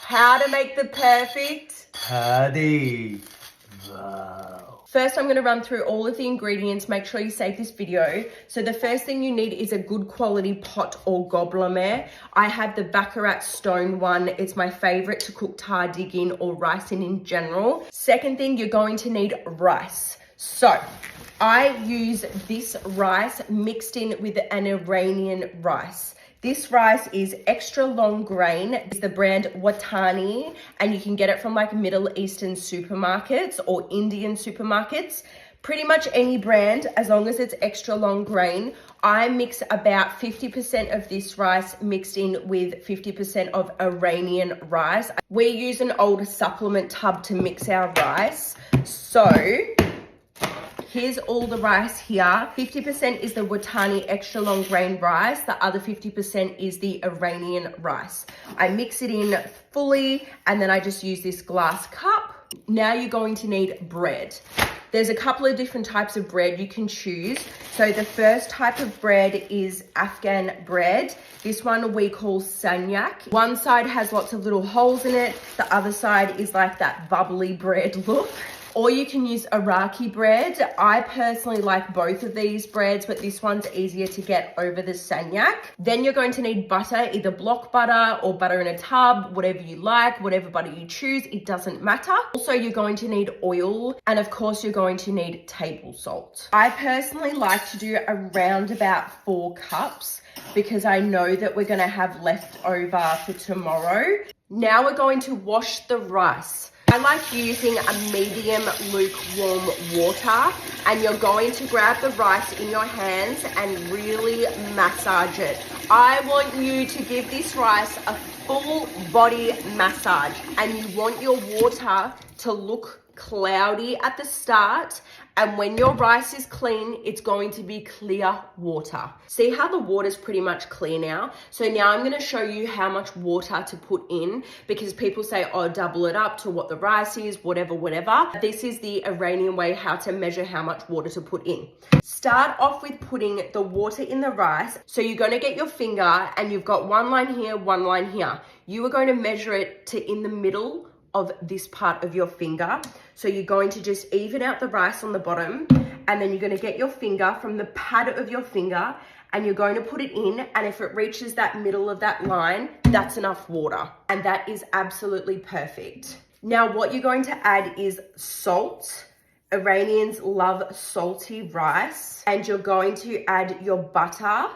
How to make the perfect patty. Wow. First, I'm going to run through all of the ingredients. Make sure you save this video. So the first thing you need is a good quality pot or gobbler. I have the Baccarat stone one. It's my favorite to cook tahdig in or rice in general. Second thing, you're going to need rice. So I use this rice mixed in with an Iranian rice. This rice is extra long grain. It's the brand Watani, and you can get it from like Middle Eastern supermarkets or Indian supermarkets. Pretty much any brand, as long as it's extra long grain. I mix about 50% of this rice mixed in with 50% of Iranian rice. We use an old supplement tub to mix our rice. So here's all the rice here. 50% is the Watani extra long grain rice. The other 50% is the Iranian rice. I mix it in fully and then I just use this glass cup. Now you're going to need bread. There's a couple of different types of bread you can choose. So the first type of bread is Afghan bread. This one we call sanyak. One side has lots of little holes in it. The other side is like that bubbly bread look. Or you can use Iraqi bread. I personally like both of these breads, but this one's easier to get over the sanyak. Then you're going to need butter, either block butter or butter in a tub, whatever you like, whatever butter you choose, it doesn't matter. Also, you're going to need oil, and of course, you're going to need table salt. I personally like to do around about 4 cups because I know that we're gonna have leftover for tomorrow. Now we're going to wash the rice. I like using a medium lukewarm water, and you're going to grab the rice in your hands and really massage it. I want you to give this rice a full body massage, and you want your water to look cloudy at the start, and when your rice is clean, it's going to be clear water. See how the water's pretty much clear now? So now I'm gonna show you how much water to put in, because people say, oh, double it up to what the rice is, whatever. This is the Iranian way how to measure how much water to put in. Start off with putting the water in the rice. So you're gonna get your finger and you've got one line here, one line here. You are going to measure it to in the middle of this part of your finger. So you're going to just even out the rice on the bottom, and then you're going to get your finger from the pad of your finger and you're going to put it in, and if it reaches that middle of that line, that's enough water, and that is absolutely perfect. Now what you're going to add is salt. Iranians love salty rice. And you're going to add your butter.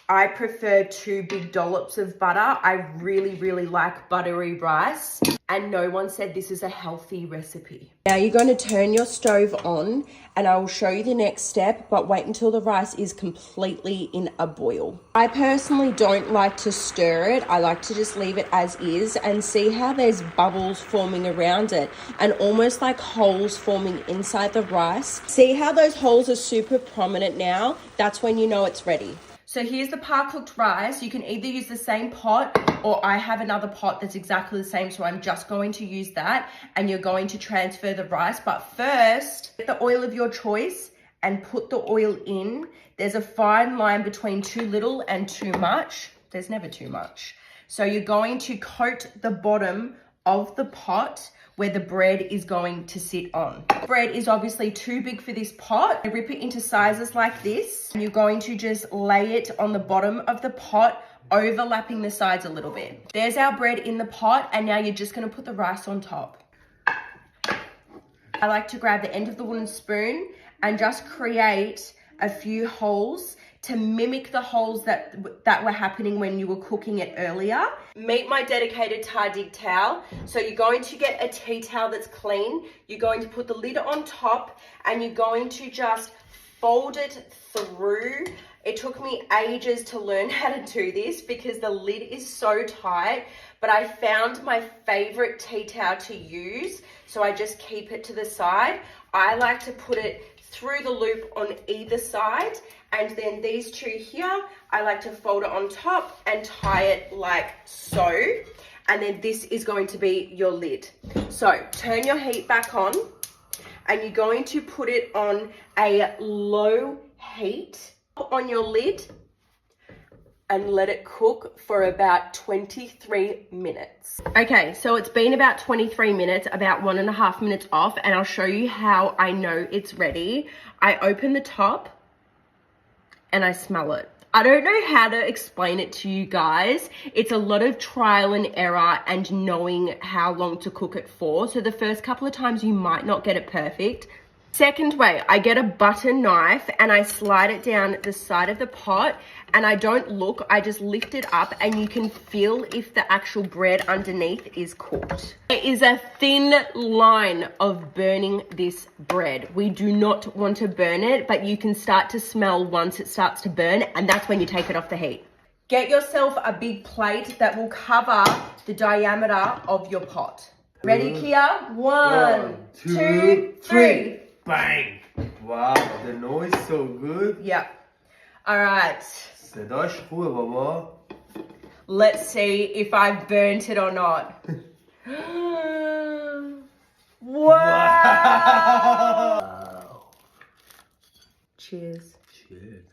I prefer 2 big dollops of butter. I really like buttery rice, and no one said this is a healthy recipe. Now you're going to turn your stove on, and I will show you the next step, but wait until the rice is completely in a boil. I personally don't like to stir it. I like to just leave it as is and see how there's bubbles forming around it and almost like holes forming inside the rice. See how those holes are super prominent now? That's when you know it's ready. So here's the par-cooked rice. You can either use the same pot, or I have another pot that's exactly the same, so I'm just going to use that, and you're going to transfer the rice. But first, get the oil of your choice and put the oil in. There's a fine line between too little and too much. There's never too much. So you're going to coat the bottom of the pot where the bread is going to sit on. Bread is obviously too big for this pot. I rip it into sizes like this. And you're going to just lay it on the bottom of the pot, overlapping the sides a little bit. There's our bread in the pot, and now you're just gonna put the rice on top. I like to grab the end of the wooden spoon and just create a few holes to mimic the holes that were happening when you were cooking it earlier. Meet my dedicated tahdig towel. So you're going to get a tea towel that's clean. You're going to put the lid on top, and you're going to just fold it through. It took me ages to learn how to do this because the lid is so tight, but I found my favorite tea towel to use, so I just keep it to the side. I like to put it through the loop on either side, and then these two here, I like to fold it on top and tie it like so, and then this is going to be your lid. So turn your heat back on, and you're going to put it on a low heat on your lid, and let it cook for about 23 minutes. Okay, so it's been about 23 minutes, about 1.5 minutes off, and I'll show you how I know it's ready. I open the top and I smell it. I don't know how to explain it to you guys. It's a lot of trial and error and knowing how long to cook it for. So the first couple of times you might not get it perfect. Second way, I get a butter knife and I slide it down the side of the pot, and I don't look, I just lift it up and you can feel if the actual bread underneath is cooked. There is a thin line of burning this bread. We do not want to burn it, but you can start to smell once it starts to burn, and that's when you take it off the heat. Get yourself a big plate that will cover the diameter of your pot. Ready, Kia? One, two, three. Bang! Wow, the noise so good. Yep. All right. صداش خوبه بابا. Let's see if I've burnt it or not. Wow! Cheers. Cheers.